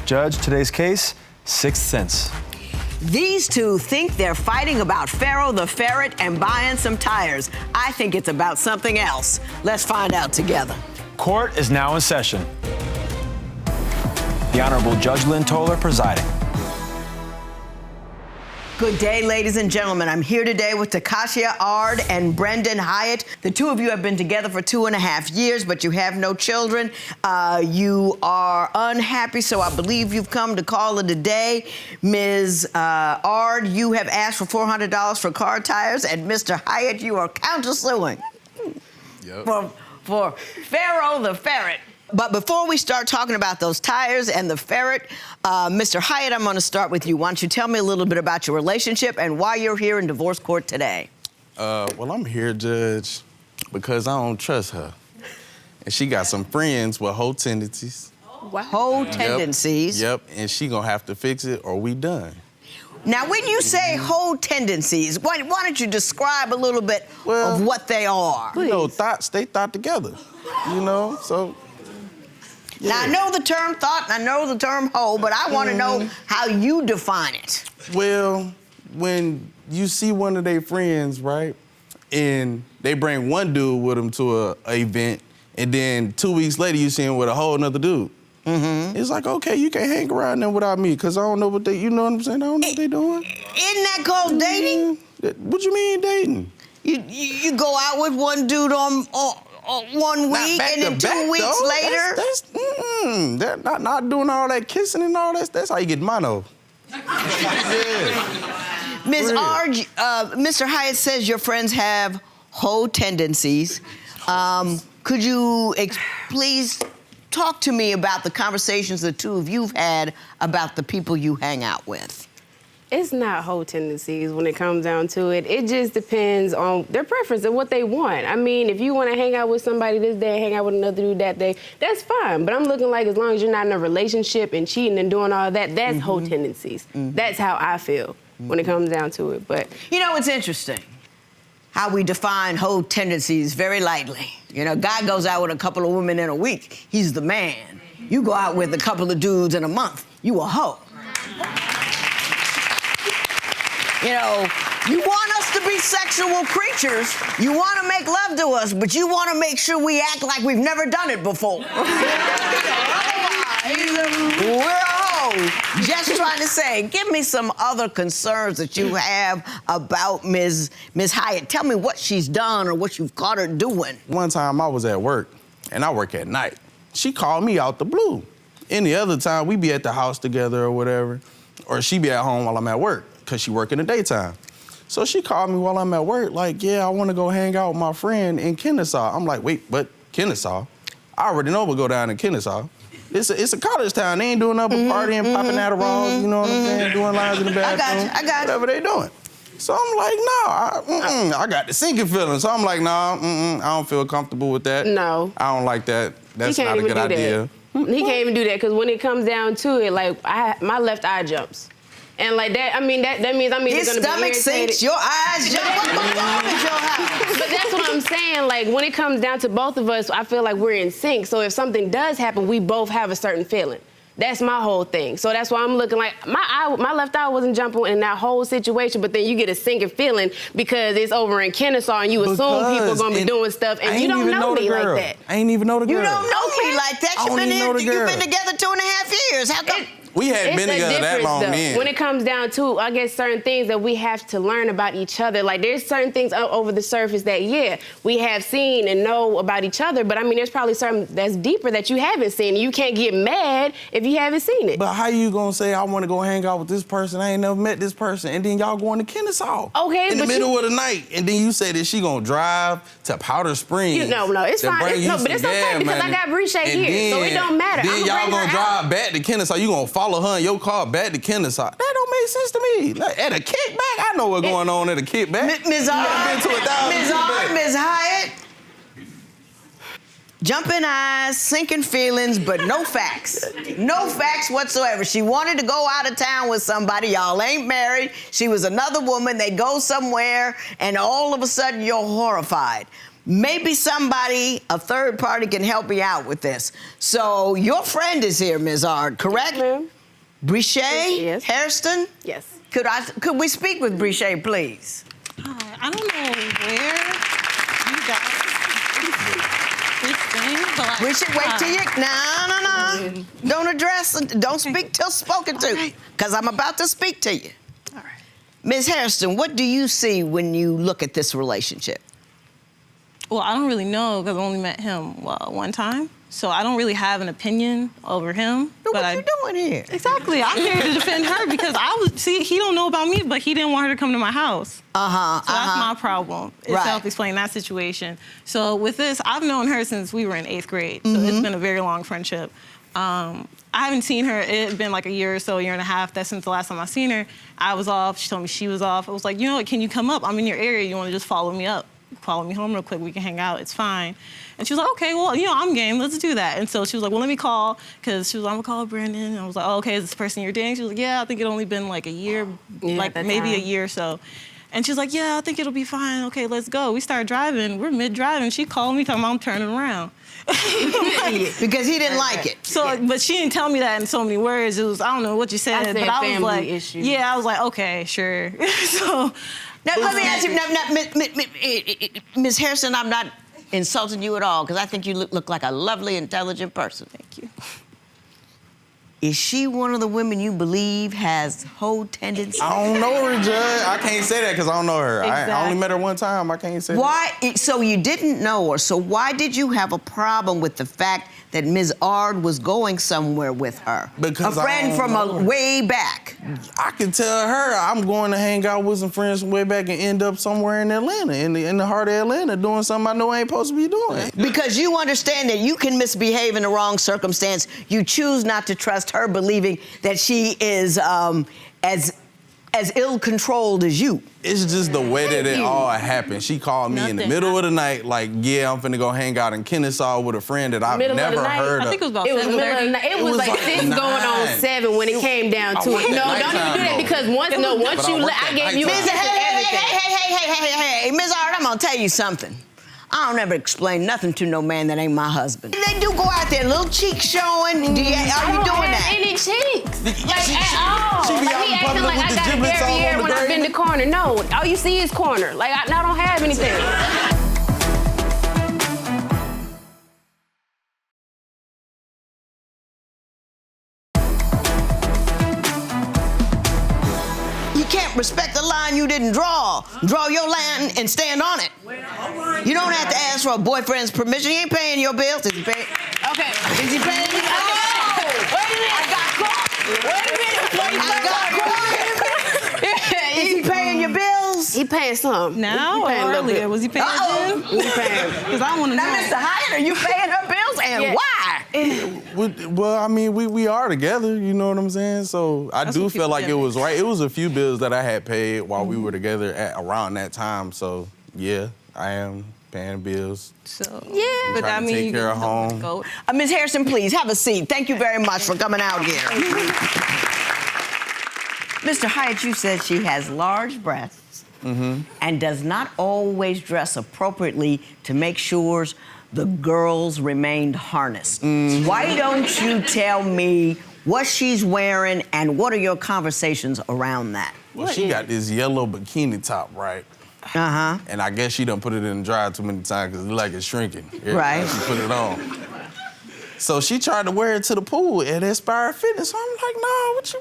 Judge, today's case, Sixth Sense. These two think they're fighting about Pharaoh the Ferret and buying some tires. I think it's about something else. Let's find out together. Court is now in session. The Honorable Judge Lynn Toler presiding. Good day, ladies and gentlemen. I'm here today with Takashia Ard and Brendon Hyatt. The two of you have been together for 2.5 years, but you have no children. You are unhappy, so I believe you've come to call it a day. Ms. Ard, you have asked for $400 for car tires, and Mr. Hyatt, you are countersuing for Pharaoh the Ferret. But before we start talking about those tires and the ferret, Mr. Hyatt, I'm going to start with you. Why don't you tell me a little bit about your relationship and why you're here in divorce court today? Well, I'm here, Judge, because I don't trust her. And she got some friends with hoe tendencies. Hoe tendencies? Yep, and she gonna have to fix it or we done. Now, when you say hoe tendencies, why don't you describe a little bit of what they are? You know, thoughts, they thought together, you know, so... Yeah. Now, I know the term thought and I know the term hoe, but I want to know how you define it. Well, when you see one of their friends, right, and they bring one dude with them to a event, and then 2 weeks later you see him with a whole nother dude. It's like, okay, you can't hang around them without me, because I don't know what they, you know what I'm saying? I don't know what they doing. Isn't that called dating? What you mean dating? You go out with one dude on 1 week, and then 2 weeks later? They're not doing all that kissing and all that. That's how you get mono. Ms. Ard, Mr. Hyatt says your friends have hoe tendencies. Could you please talk to me about the conversations the two of you've had about the people you hang out with? It's not hoe tendencies when it comes down to it. It just depends on their preference and what they want. I mean, if you want to hang out with somebody this day, hang out with another dude that day, that's fine. But I'm looking like as long as you're not in a relationship and cheating and doing all that, that's hoe tendencies. That's how I feel when it comes down to it. But you know, it's interesting how we define hoe tendencies very lightly. You know, guy goes out with a couple of women in a week, he's the man. You go out with a couple of dudes in a month, you a hoe. You know, you want us to be sexual creatures, you want to make love to us, but you want to make sure we act like we've never done it before. We're a hoe. Just trying to say, give me some other concerns that you have about Ms. Hyatt. Tell me what she's done or what you've caught her doing. One time I was at work, and I work at night. She called me out the blue. Any other time, we be at the house together or whatever, or she be at home while I'm at work, because she work in the daytime. So she called me while I'm at work, like, yeah, I want to go hang out with my friend in Kennesaw. I'm like, wait, but Kennesaw? I already know we'll go down to Kennesaw. It's a college town. They ain't doing nothing but partying, popping Adderalls, you know what I'm saying, doing lines in the bathroom. I got you. Whatever they doing. So I'm like, no, I got the sinking feeling. So I'm like, no, I don't feel comfortable with that. No. I don't like that. That's not a good idea. He can't even do that, because when it comes down to it, like, my left eye jumps. And like that, I mean, that means I'm either His gonna be irritated. stomach sinks, your eyes jump. What's wrong with your house? But that's what I'm saying. Like, when it comes down to both of us, I feel like we're in sync. So if something does happen, we both have a certain feeling. That's my whole thing. So that's why I'm looking like, my left eye wasn't jumping in that whole situation, but then you get a sinking feeling because it's over in Kennesaw and you assume people are gonna be doing stuff and you don't know me like that. I ain't even know the girl. You don't know me like that. You've been together 2.5 years. How come? We hadn't been together that long then. When it comes down to, I guess, certain things that we have to learn about each other. Like, there's certain things over the surface that, yeah, we have seen and know about each other. But, I mean, there's probably something that's deeper that you haven't seen. And you can't get mad if you haven't seen it. But how you gonna say, I want to go hang out with this person, I ain't never met this person, and then y'all going to Kennesaw in the middle of the night, and then you say that she gonna drive to Powder Springs. No, it's fine. But it's okay because I got Brichet here, so it don't matter. Then y'all gonna drive back to Kennesaw. You gonna follow her in your car back to Kennesaw. That don't make sense to me. Like, at a kickback, I know what's going on at a kickback. Ms. Hyatt, jumping eyes, sinking feelings, but no facts. No facts whatsoever. She wanted to go out of town with somebody. Y'all ain't married. She was another woman. They go somewhere, and all of a sudden, you're horrified. Maybe somebody, a third party, can help me out with this. So your friend is here, Ms. Ard, correct? Yes, ma'am. Brichet? Yes. Hairston? Yes. Could we speak with Brichet, please? I don't know where you got this thing, but like, Brichet, wait till you. No. Don't speak till spoken to. Okay. Because I'm about to speak to you. All right. Ms. Hairston, what do you see when you look at this relationship? Well, I don't really know because I only met him one time, so I don't really have an opinion over him. But what you doing here? Exactly. I'm here to defend her because he don't know about me, but he didn't want her to come to my house. So that's my problem. It's Right. self-explaining that situation. So with this, I've known her since we were in 8th grade, so it's been a very long friendship. I haven't seen her. It's been like a year or so, a year and a half. That's since the last time I seen her. I was off. She told me she was off. I was like, you know what? Can you come up? I'm in your area. You want to just follow me up? Follow me home real quick. We can hang out. It's fine. And she was like, okay, well, I'm game. Let's do that. And so she was like, well, let me call, because she was like, I'm gonna call Brendon. And I was like, oh, okay, is this person you're dating? She was like, yeah, I think it only been like a year, like maybe a year or so. And she's like, yeah, I think it'll be fine. Okay, let's go. We started driving. We're mid-driving. She called me talking about I'm turning around. Because he didn't like it. So, but she didn't tell me that in so many words. It was, I don't know what you said, but I was like, issue. yeah, I was like, okay, sure. So. Now, let me ask you, Ms. Hairston, I'm not insulting you at all, because I think you look like a lovely, intelligent person. Thank you. Is she one of the women you believe has hoe tendencies? I don't know her, Judge. I can't say that because I don't know her. I Exactly. only met her one time. I can't say Why? So you didn't know her. So why did you have a problem with the fact that Ms. Ard was going somewhere with her? Because a friend I don't from know her. way back. that. I can tell her I'm going to hang out with some friends from way back and end up somewhere in Atlanta, in the heart of Atlanta, doing something I know I ain't supposed to be doing. Because you understand that you can misbehave in the wrong circumstance. You choose not to trust her, believing that she is as ill-controlled as you. It's just the way that it all happened. She called me in the middle of the night, like, yeah, I'm finna go hang out in Kennesaw with a friend that I've Middle of the never night? heard of. I think it was about It was middle of the 7:30. night. It was like 6 9. going on 7 when it came down to it. No, don't even do that because once But I worked I at gave you nighttime. Hey, Ms. Ard, I'm gonna tell you something. I don't ever explain nothing to no man that ain't my husband. They do go out there, little cheeks showing. Are you doing that? Any cheeks? Like She at all. be Like out he in acting public like with I the got a giblets all derriere on the when I bend the grave. corner. No, all you see is corner. Like I don't have anything. You can't respect the line you didn't draw. Draw your line and stand on it. You don't have to ask for a boyfriend's permission. He ain't paying your bills. Is he paying? Okay. Is he paying? Oh, wait a minute. I got caught. Wait a minute. I got caught. Is he paying your bills? He paying some. Now He or paying a little earlier? bit. Was he paying then? He paying. Because I want to know. Now, Mr. Hyatt, are you paying her bills? And Yeah. why? Well, I mean, we are together, you know what I'm saying? So I do what feel people like get. it was right. It was a few bills that I had paid while we were together at around that time. So, yeah, I am paying bills. So, Yeah. but Trying that to means take you care of don't home. go. Ms. Harrison, please, have a seat. Thank you very much for coming out here. Mr. Hyatt, you said she has large breasts and does not always dress appropriately to make sure the girls remained harnessed. Why don't you tell me what she's wearing and what are your conversations around that? Well, she got this yellow bikini top, right? Uh-huh. And I guess she done put it in the dryer too many times because it look like it's shrinking. Every Right. time she put it on. So she tried to wear it to the pool at Inspire Fitness. So I'm like, no, what you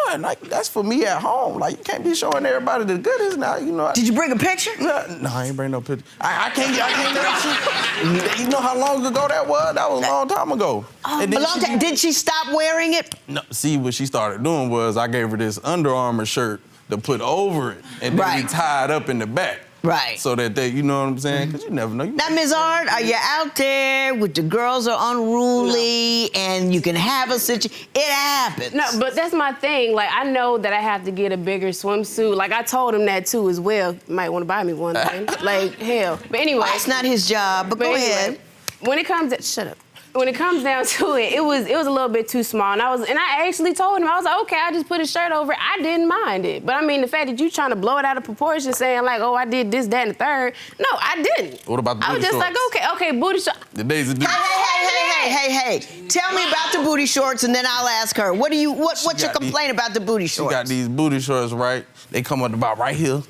doing? Like, that's for me at home. Like, you can't be showing everybody the goodies now, you know. Did you bring a picture? No, I ain't bring no picture. I can't that shit. You know how long ago that was? That was a long time ago. And then Did she stop wearing it? No, see, what she started doing was I gave her this Under Armour shirt to put over it, and then Right. we tied up in the back. Right. So that they, you know what I'm saying? Because you never know. Now, Ms. Ard, are you out there with the girls are unruly and you can have a situation? It happens. No, but that's my thing. Like, I know that I have to get a bigger swimsuit. Like, I told him that, too, as well. You might want to buy me one thing. Like, hell. But anyway. It's not his job, but go anyway, ahead. When it comes to... Shut up. When it comes down to it, it was a little bit too small. And I actually told him, I was like, okay, I just put a shirt over it. I didn't mind it. But I mean, the fact that you trying to blow it out of proportion, saying like, oh, I did this, that, and the third. No, I didn't. What about the I was booty just shorts? like, okay, booty shorts. The days of Hey. Tell me about the booty shorts, and then I'll ask her. What's your complaint about the booty shorts? She got these booty shorts, right? They come up about right here.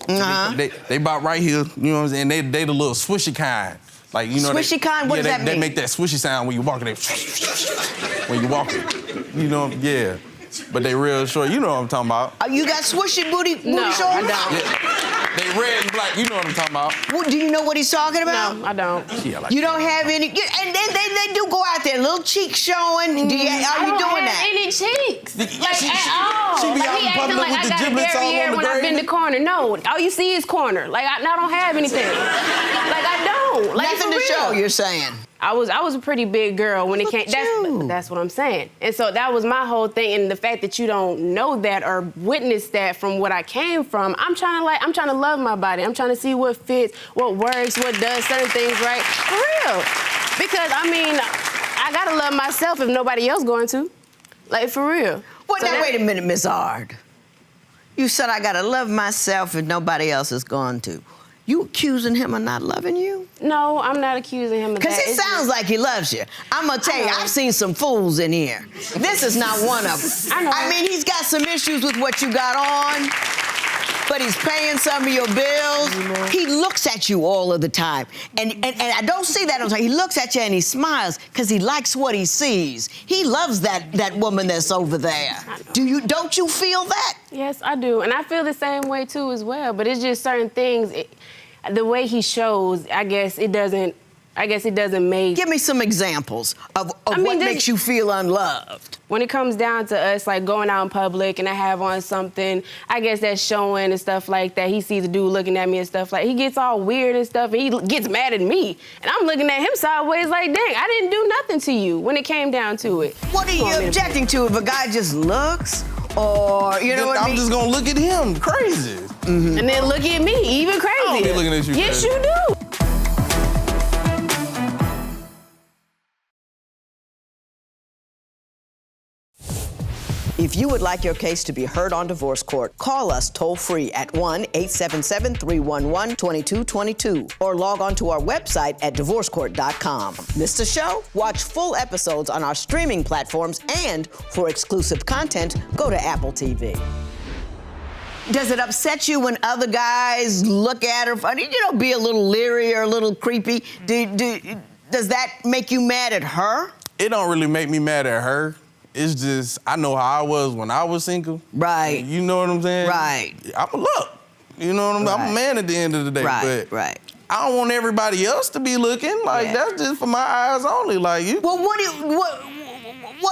They about right here, you know what I'm saying? They the little swishy kind. Like, you know, swishy kind? What does that mean? They make that swishy sound when you walking. When you walking, you know, yeah. But they real short. You know what I'm talking about. You got swishy booty shorts? I don't. Yeah. They red and black. You know what I'm talking about. Well, do you know what he's talking about? No, I don't. Yeah, like You don't have any, and they do go out there, little cheeks showing. Are you doing I don't have that? any cheeks, like she- at all. she be Like, out he in acting public like with I the got a giblets all derriere on the when I bend the gravy. corner. No, all you see is corner. Like I don't have anything. Like I don't. Like Nothing for to show, real. you're saying. I was a pretty big girl when it came. That's what I'm saying. And so that was my whole thing. And the fact that you don't know that or witness that from what I came from, I'm trying to love my body. I'm trying to see what fits, what works, what does certain things right. For real. Because I mean, I gotta love myself if nobody else going to. Like for real. Well, So now wait a minute, Miss Ard. You said I gotta love myself if nobody else is going to. You accusing him of not loving you? No, I'm not accusing him of that. Because it sounds like he loves you. I'm gonna tell you, I've seen some fools in here. This is not one of them. I know. I mean, he's got some issues with what you got on, but he's paying some of your bills. He looks at you all of the time. And I don't see that all the time. He looks at you and he smiles because he likes what he sees. He loves that woman that's over there. Don't you feel that? Yes, I do. And I feel the same way too as well. But it's just certain things, the way he shows, I guess it doesn't make... Give me some examples of what makes you feel unloved. When it comes down to us, like going out in public and I have on something, I guess that's showing and stuff like that. He sees a dude looking at me and stuff like, he gets all weird and stuff and he gets mad at me. And I'm looking at him sideways like, dang, I didn't do nothing to you when it came down to it. What are you objecting to if a guy just looks? Or, you know what I mean? I'm just gonna look at him crazy. And then look at me, even crazier. I don't be looking at you Yes, crazy. you do. If you would like your case to be heard on divorce court, call us toll-free at 1-877-311-2222 or log on to our website at divorcecourt.com. Missed a show? Watch full episodes on our streaming platforms, and for exclusive content, go to Apple TV. Does it upset you when other guys look at her, be a little leery or a little creepy? Does that make you mad at her? It don't really make me mad at her. It's just, I know how I was when I was single. Right. You know what I'm saying? Right. I'm a look. You know what I'm saying? I'm a man at the end of the day. Right, but right. I don't want everybody else to be looking. Like, that's just for my eyes only. Like, you. Well, what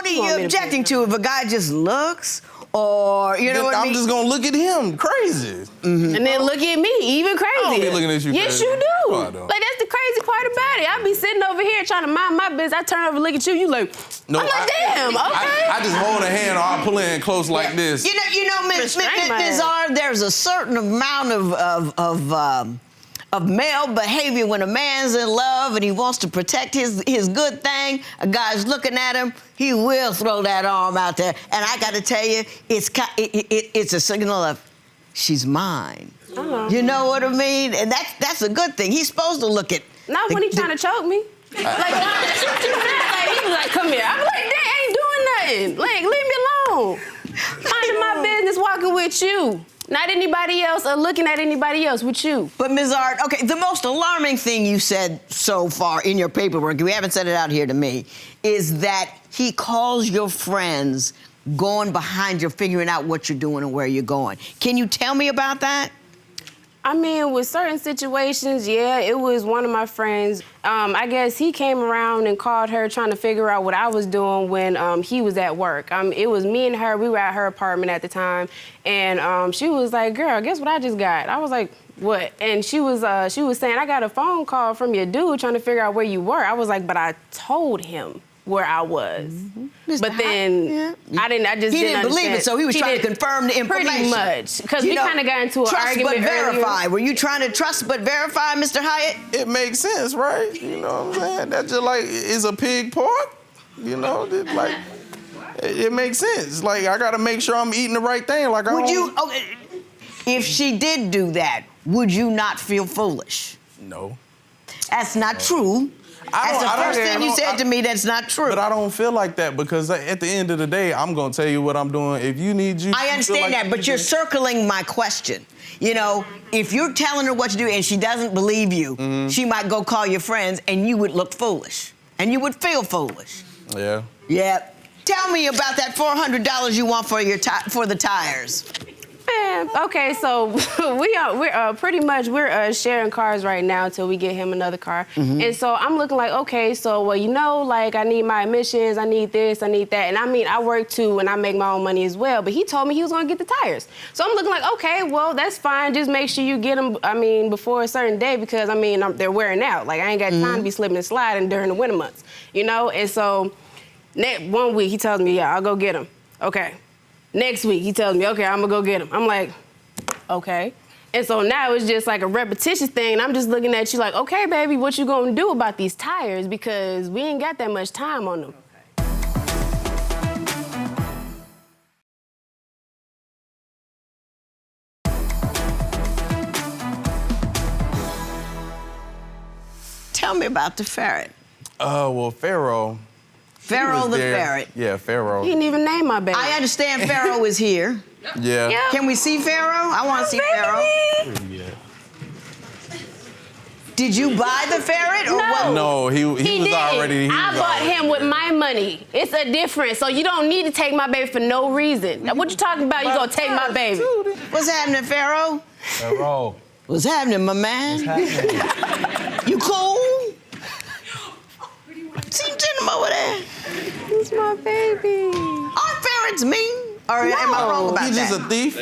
are you objecting to if a guy just looks? Or, you know what I mean? I'm just gonna look at him crazy. And then look at me, even crazier. I don't be looking at you Yes, crazy. you do. No, I don't. Like, that's the crazy part about it. I be sitting over here trying to mind my business. I turn over and look at you, you like, No, I'm like, damn, okay. I just hold a hand or I pull in close like this. You know, Ms. Restrain my ass. Ard, there's a certain amount of male behavior when a man's in love and he wants to protect his good thing. A guy's looking at him, he will throw that arm out there. And I got to tell you, it's a signal of, she's mine. You know what I mean? And that's a good thing. He's supposed to look at. Not when he's trying to choke me. Like, he was like, come here. I'm like, dang, I ain't doing nothing. Like, leave me alone. Minding my business, walking with you. Not anybody else or looking at anybody else, with you. But Ms. Ard, okay, the most alarming thing you said so far in your paperwork, you haven't said it out here to me, is that he calls your friends going behind you, figuring out what you're doing and where you're going. Can you tell me about that? I mean, with certain situations, yeah, it was one of my friends. I guess he came around and called her trying to figure out what I was doing when he was at work. It was me and her. We were at her apartment at the time. And she was like, girl, guess what I just got? I was like, what? And she was saying, I got a phone call from your dude trying to figure out where you were. I was like, but I told him where I was. But then I just He didn't believe understand. it, so he was trying to confirm the information. Pretty much, because we kind of got into an trust argument but verify. earlier. Were you trying to trust but verify, Mr. Hyatt? It makes sense, right? You know what I'm saying? That's just like, is a pig pork? You know, like, it makes sense. Like, I gotta make sure I'm eating the right thing. Like, If she did do that, would you not feel foolish? No. That's not true. That's the first thing you said to me. That's not true. But I don't feel like that because at the end of the day, I'm gonna tell you what I'm doing. If you need you, I understand that, but you're circling my question. You know, if you're telling her what to do and she doesn't believe you, she might go call your friends and you would look foolish. And you would feel foolish. Yeah. Yeah. Tell me about that $400 you want for the tires. Man, okay, so we're pretty much sharing cars right now until we get him another car. And so I'm looking like, okay, so well, you know, like I need my emissions, I need this, I need that. And I mean, I work too and I make my own money as well, but he told me he was gonna get the tires. So I'm looking like, okay, well, that's fine. Just make sure you get them, I mean, before a certain day because I mean, they're wearing out. Like I ain't got time to be slipping and sliding during the winter months, you know? And so next 1 week he tells me, yeah, I'll go get them. Okay. Next week, he tells me, okay, I'm gonna go get him. I'm like, okay. And so now it's just like a repetitious thing, and I'm just looking at you like, okay, baby, what you gonna do about these tires? Because we ain't got that much time on them. Tell me about the ferret. Well, Pharaoh Pharaoh the there. ferret. Yeah, Pharaoh. He didn't even name my baby. I understand Pharaoh is here. Yeah. Yep. Can we see Pharaoh? I want to see Pharaoh. Yeah. Did you buy the ferret or what? No, he was didn't. already. I bought him with my money. It's a difference. So you don't need to take my baby for no reason. Now, what you talking about? You gonna take my baby? What's happening, Pharaoh? Pharaoh. What's happening, my man? What's happening? You cool? See him over there. He's my baby. Aren't ferrets mean? Or am I wrong about He's that? just a thief.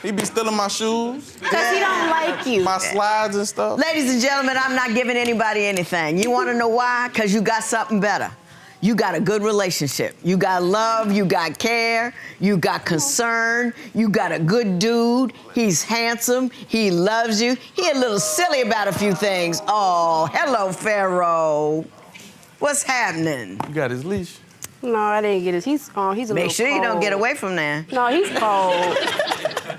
He be stealing my shoes, Because he don't like you. my slides and stuff. Ladies and gentlemen, I'm not giving anybody anything. You want to know why? Because you got something better. You got a good relationship. You got love, you got care, you got concern, you got a good dude. He's handsome, he loves you. He a little silly about a few things. Oh, hello, Pharaoh. What's happening? You got his leash. No, I didn't get it. He's a little cold. Make sure you don't get away from there. No, he's cold.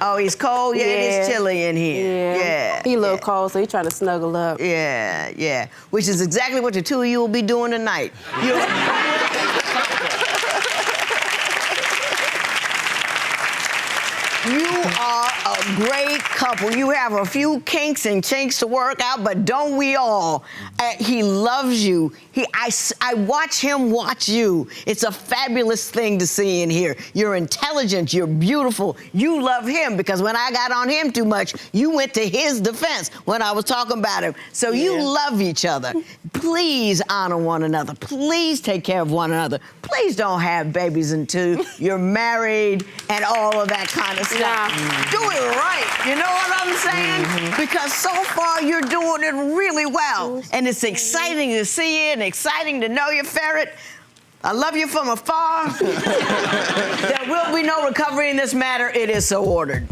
Oh, he's cold? Yeah, it is chilly in here. Yeah. He a little cold, so he's trying to snuggle up. Yeah. Which is exactly what the two of you will be doing tonight. You are a great couple. You have a few kinks and chinks to work out, but don't we all? He loves you. I watch him watch you. It's a fabulous thing to see in here. You're intelligent. You're beautiful. You love him because when I got on him too much, you went to his defense when I was talking about him. So you love each other. Please honor one another. Please take care of one another. Please don't have babies until you're married and all of that kind of stuff. Do it right. You know what I'm saying? Because so far you're doing it really well. And it's exciting to see you and exciting to know you, Ferret. I love you from afar. There will be no recovery in this matter. It is so ordered.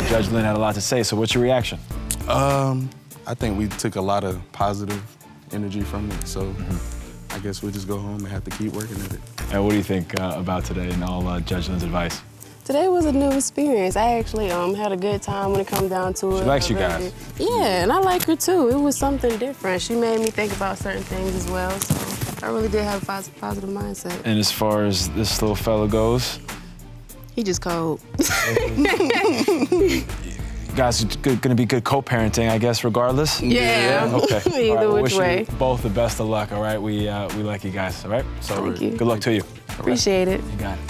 Judge Lynn had a lot to say, so what's your reaction? I think we took a lot of positive energy from it, so I guess we'll just go home and have to keep working at it. And what do you think about today and all Judge Lynn's advice? Today was a new experience. I actually had a good time when it comes down to it. She likes you guys. Yeah, and I like her too. It was something different. She made me think about certain things as well, so I really did have a positive mindset. And as far as this little fella goes? He just cold. You guys are gonna be good co-parenting, I guess, regardless? Yeah. Okay. Either All right, which wish way. you both the best of luck, all right? We like you guys, all right? So Thank you. good luck to you. Appreciate it. You got it.